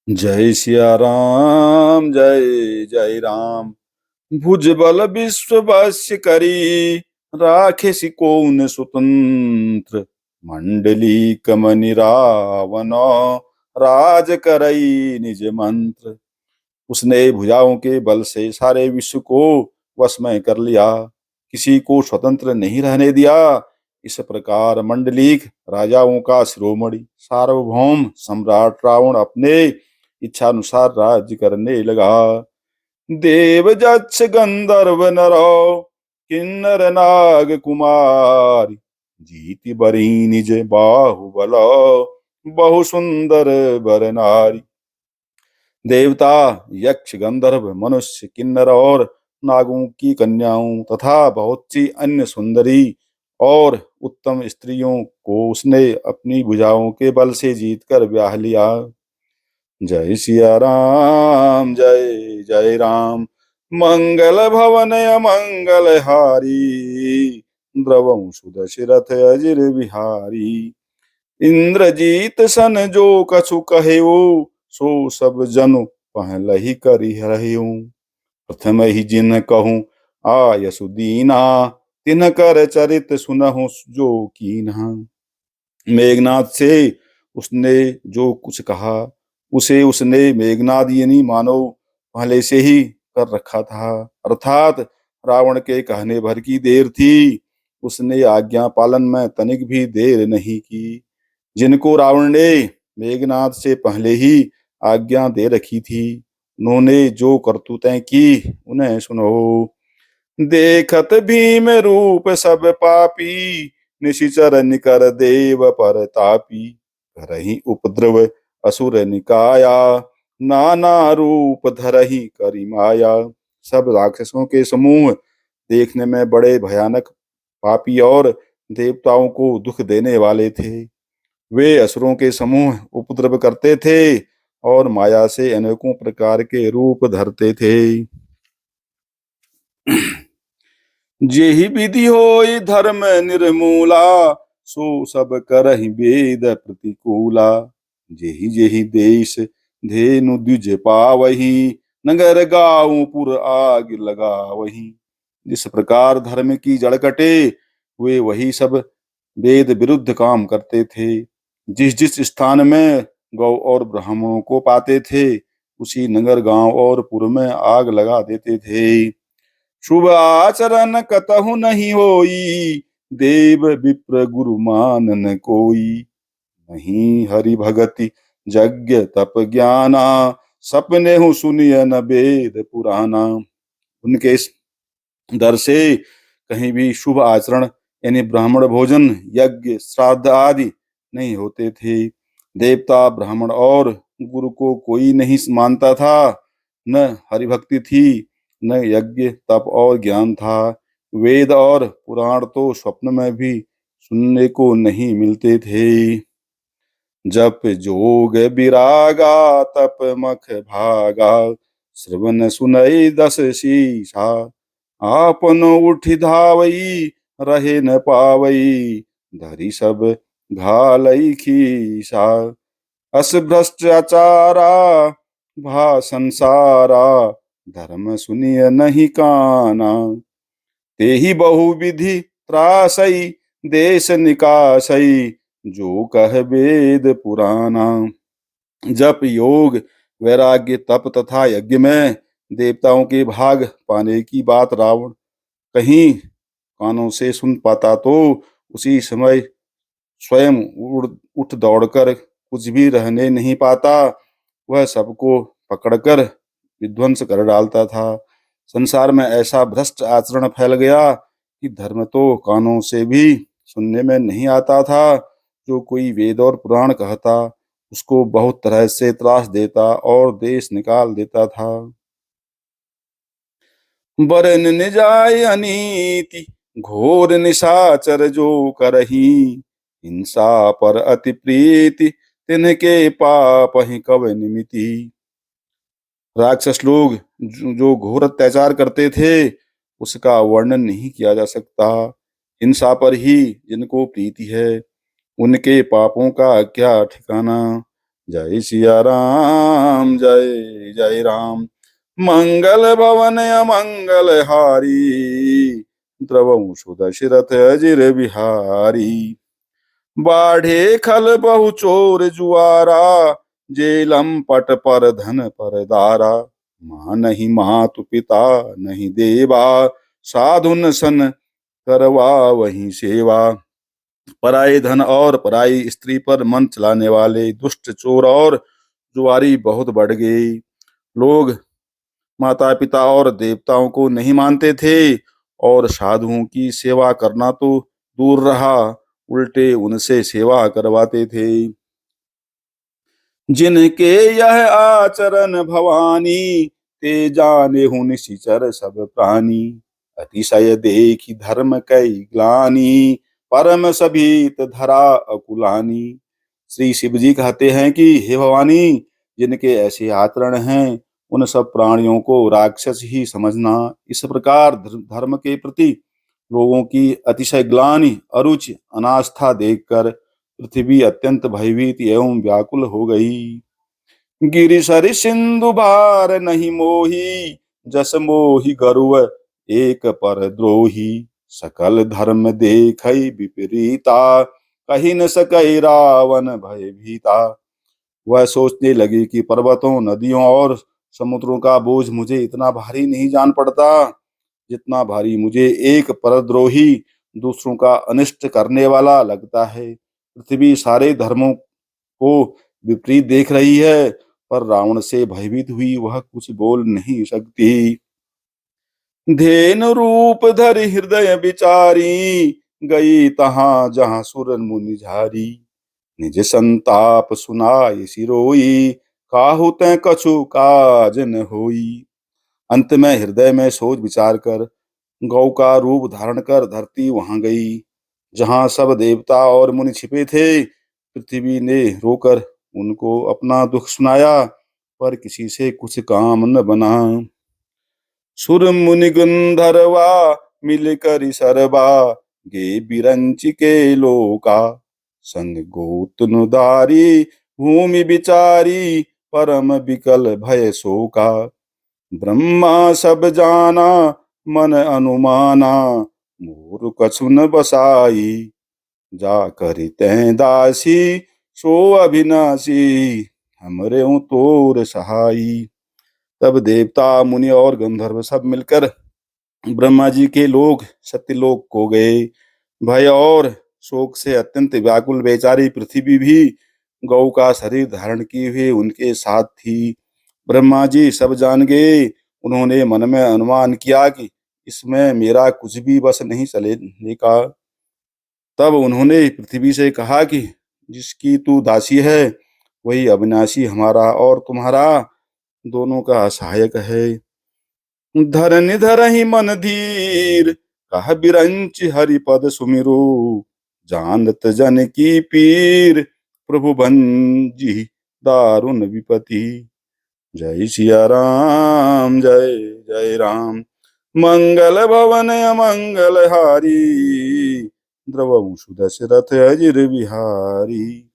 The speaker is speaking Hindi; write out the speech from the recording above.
जय सिया राम जय जय राम। भुजबल विश्व वश्य करी, राखे सिकोन स्वतंत्र। मंडली कमनि रावण, राज करई निज मंत्र। उसने भुजाओं के बल से सारे विश्व को वश में कर लिया, किसी को स्वतंत्र नहीं रहने दिया। इस प्रकार मंडलीक राजाओं का शिरोमणि सार्वभौम सम्राट रावण अपने इच्छानुसार राज्य करने लगा। देव जक्ष गंधर्व नरौ, किन्नर नाग कुमार। जीति बरी निज बाहुबल, बहु सुंदर बर नारी। देवता, यक्ष, गंधर्व, मनुष्य, किन्नर और नागों की कन्याओं तथा बहुत सी अन्य सुंदरी और उत्तम स्त्रियों को उसने अपनी भुजाओं के बल से जीतकर ब्याह लिया। जय सिया राम जय जय राम। मंगल भवन अमंगल हारी, द्रवं सुदशरथ अजिर बिहारी। इंद्रजीत सन जो कछु कहेऊ, सो सब जनु पहलहि करि रहूं। प्रथम ही जिन कहूँ आयसु दीना, तिन्ह कर चरित सुनहु जो कीन्हा। मेघनाथ से उसने जो कुछ कहा, उसे उसने मेघनाद यानी मानो पहले से ही कर रखा था, अर्थात रावण के कहने भर की देर थी। उसने आज्ञा पालन में तनिक भी देर नहीं की। जिनको रावण ने मेघनाद से पहले ही आज्ञा दे रखी थी, उन्होंने जो करतूतें की उन्हें सुनो। देखत भीम रूप सब पापी, निशिचर निकर देव पर तापी। करही उपद्रव असुर निकाया, नाना रूप धरही करी माया। सब राक्षसों के समूह देखने में बड़े भयानक, पापी और देवताओं को दुख देने वाले थे। वे असुरों के समूह उपद्रव करते थे और माया से अनेकों प्रकार के रूप धरते थे। जेहि विधि होई धर्म निर्मूला, सो सब करहि वेद प्रतिकूला। जेहि जेहि देश धेनु द्विज पावही, नगर गाँव पुर आग लगावही। जिस प्रकार धर्म की जड़ कटे, वे वही सब वेद विरुद्ध काम करते थे। जिस जिस स्थान में गौ और ब्राह्मणों को पाते थे, उसी नगर गांव और पुर में आग लगा देते थे। शुभ आचरण कतहु नहीं होई, देव विप्र गुरु मानन कोई। नहीं हरि भगति यज्ञ तप ज्ञाना, सपने हूँ सुनिय न वेद पुराना। उनके इस दर से कहीं भी शुभ आचरण यानी ब्राह्मण भोजन, यज्ञ, श्राद्ध आदि नहीं होते थे। देवता, ब्राह्मण और गुरु को कोई नहीं मानता था। न हरिभक्ति थी, न यज्ञ, तप और ज्ञान था। वेद और पुराण तो स्वप्न में भी सुनने को नहीं मिलते थे। जप जोग विरागा, तप मख भागा। श्रवण सुनई दस शीशा, आपन उठि धावई, रहे न पावई। धरि सब घालई खीसा। अस भ्रष्टाचारा, भा संसारा। धर्म सुनिय नहीं काना, तेहि बहुविधि त्रासई। देश निकासई, जो कह वेद पुराना। जप, योग, वैराग्य, तप तथा यज्ञ में देवताओं के भाग पाने की बात रावण कहीं कानों से सुन पाता तो उसी समय स्वयं उठ दौड़कर कुछ भी रहने नहीं पाता। वह सबको पकड़कर विध्वंस कर डालता था। संसार में ऐसा भ्रष्ट आचरण फैल गया कि धर्म तो कानों से भी सुनने में नहीं आता था। जो कोई वेद और पुराण कहता, उसको बहुत तरह से त्रास देता और देश निकाल देता था। बरन न जाय अनीति, घोर निशाचर जो करही। हिंसा पर अति प्रीति, तिनके पाप ही कव निमिति। राक्षस लोग जो घोर अत्याचार करते थे, उसका वर्णन नहीं किया जा सकता। हिंसा पर ही जिनको प्रीति है, उनके पापों का क्या ठिकाना। जय सिया राम, जय जय राम। मंगल भवन अमंगल हारी, द्रवहु सुदशरथ अजिर बिहारी। बाढ़े खल बहु चोर जुआरा, जेलम पट पर धन पर दारा। माँ नहीं मातु पिता नहीं देवा, साधुन सन करवा वही सेवा। पराये धन और पराई स्त्री पर मन चलाने वाले दुष्ट चोर और जुआरी बहुत बढ़ गए। लोग माता पिता और देवताओं को नहीं मानते थे और साधुओं की सेवा करना तो दूर रहा, उल्टे उनसे सेवा करवाते थे। जिनके यह आचरण भवानी, ते जाने हूँ निशिचर सब प्राणी। अतिशय देखी धर्म कई ग्लानि, परम सभीत धरा अकुलानी। श्री शिव जी कहते हैं कि हे भवानी, जिनके ऐसे आचरण हैं उन सब प्राणियों को राक्षस ही समझना। इस प्रकार धर्म के प्रति लोगों की अतिशय ग्लानि, अरुचि, अनास्था देखकर पृथ्वी अत्यंत भयभीत एवं व्याकुल हो गई। गिरि सरि सिंधु भार नहीं मोही, जस मोहि गरुव एक पर द्रोही। सकल धर्म देखई विपरीता, कही न सकई रावण भय भीता। वह सोचने लगी कि पर्वतों, नदियों और समुद्रों का बोझ मुझे इतना भारी नहीं जान पड़ता, जितना भारी मुझे एक परद्रोही दूसरों का अनिष्ट करने वाला लगता है। पृथ्वी सारे धर्मों को विपरीत देख रही है, पर रावण से भयभीत हुई वह कुछ बोल नहीं सकती। धेनु रूप धरि हृदय विचारी, गई तहां जहां सुर मुनि झारी। निज संताप सुनाय सिरोई, काहू तै कछु काज न होई। अंत में हृदय में सोच विचार कर गौ का रूप धारण कर धरती वहां गई जहां सब देवता और मुनि छिपे थे। पृथ्वी ने रोकर उनको अपना दुख सुनाया, पर किसी से कुछ काम न बना। सुर मुनि गंधर्वा मिल कर सरबा, गे बिरंच के लोका। संग गोतनुदारी भूमि बिचारी, परम बिकल भय शोका। ब्रह्मा सब जाना मन अनुमाना, मोर कछु न बसाई। जा करि तैं दासी सो अविनाशी, हमरे हूँ तोर सहाई। तब देवता मुनि और गंधर्व सब मिलकर ब्रह्मा जी के लोग सत्यलोक को गए। भय और शोक से अत्यंत व्याकुल बेचारी पृथ्वी भी गौ का शरीर धारण किए हुए उनके साथ थी। ब्रह्मा जी सब जान गए। उन्होंने मन में अनुमान किया कि इसमें मेरा कुछ भी बस नहीं चलेने का। तब उन्होंने पृथ्वी से कहा कि जिसकी तू दासी है वही अविनाशी हमारा और तुम्हारा दोनों का सहायक है। धरनि धरहि मन धीर, कह बिरंच हरिपद सुमिरो। जानत जन की पीर, प्रभु भंजी दारुण विपति। जय सिया राम, जय जय राम। मंगल भवन अमंगल हारी, द्रवहु सुदशरथ अजिर बिहारी।